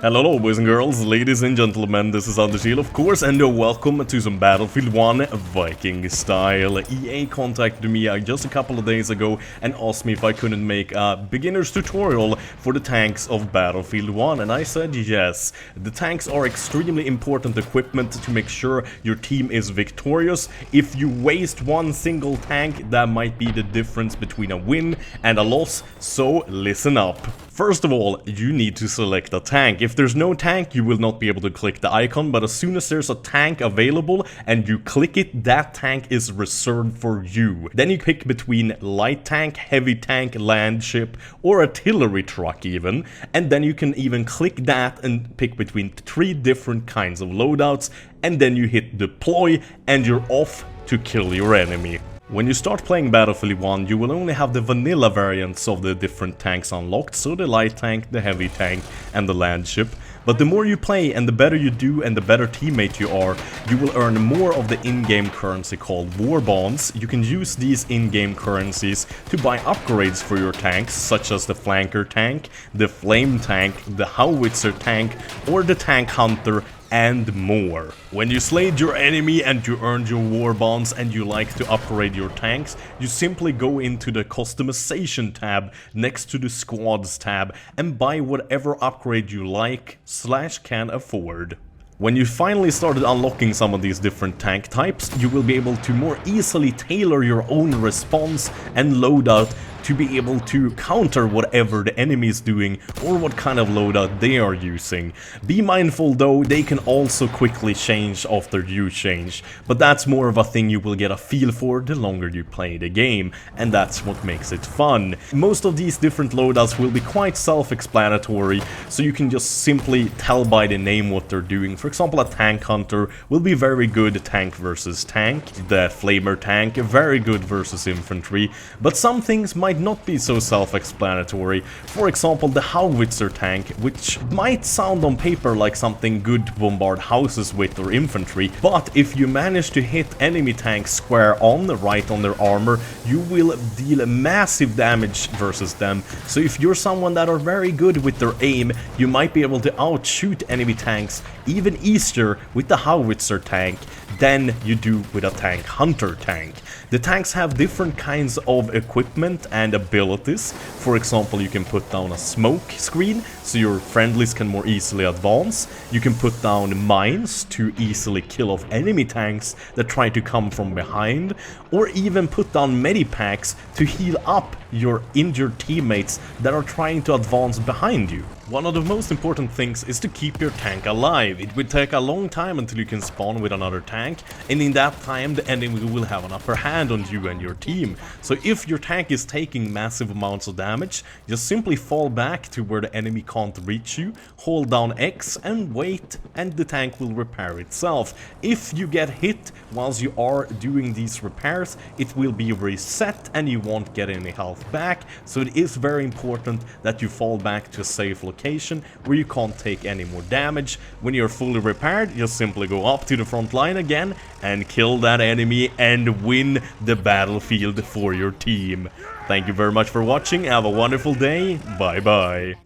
Hello boys and girls, ladies and gentlemen, this is Undershield of course, and welcome to some Battlefield 1 Viking style. EA contacted me just a couple of days ago and asked me if I couldn't make a beginner's tutorial for the tanks of Battlefield 1, and I said yes. The tanks are extremely important equipment to make sure your team is victorious. If you waste one single tank, that might be the difference between a win and a loss, so listen up. First of all, you need to select a tank. If there's no tank, you will not be able to click the icon, but as soon as there's a tank available and you click it, that tank is reserved for you. Then you pick between light tank, heavy tank, land ship, or artillery truck even, and then you can even click that and pick between 3 different kinds of loadouts, and then you hit deploy and you're off to kill your enemy. When you start playing Battlefield 1, you will only have the vanilla variants of the different tanks unlocked, so the light tank, the heavy tank, and the land ship. But the more you play and the better you do and the better teammate you are, you will earn more of the in-game currency called war bonds. You can use these in-game currencies to buy upgrades for your tanks, such as the flanker tank, the flame tank, the Howitzer tank, or the tank hunter, and more. When you slayed your enemy and you earned your war bonds and you like to upgrade your tanks, you simply go into the customization tab next to the squads tab and buy whatever upgrade you like / can afford. When you finally started unlocking some of these different tank types, you will be able to more easily tailor your own response and loadout to be able to counter whatever the enemy is doing or what kind of loadout they are using. Be mindful though, they can also quickly change after you change, but that's more of a thing you will get a feel for the longer you play the game, and that's what makes it fun. Most of these different loadouts will be quite self-explanatory, so you can just simply tell by the name what they're doing. For example, a tank hunter will be very good tank versus tank, the flamer tank very good versus infantry, but some things might not be so self-explanatory. For example, the Howitzer tank, which might sound on paper like something good to bombard houses with or infantry, but if you manage to hit enemy tanks square on, right on their armor, you will deal massive damage versus them. So if you're someone that are very good with their aim, you might be able to outshoot enemy tanks even easier with the Howitzer tank than you do with a tank hunter tank. The tanks have different kinds of equipment and abilities. For example, you can put down a smoke screen so your friendlies can more easily advance. You can put down mines to easily kill off enemy tanks that try to come from behind, or even put down medipacks to heal up your injured teammates that are trying to advance behind you. One of the most important things is to keep your tank alive. It will take a long time until you can spawn with another tank, and in that time the enemy will have an upper hand on you and your team. So if your tank is taking massive amounts of damage, just simply fall back to where the enemy can't reach you, hold down X and wait, and the tank will repair itself. If you get hit whilst you are doing these repairs, it will be reset and you won't get any health back, so it is very important that you fall back to a safe location where you can't take any more damage. When you're fully repaired, you'll simply go up to the front line again and kill that enemy and win the battlefield for your team. Thank you very much for watching, have a wonderful day, bye bye.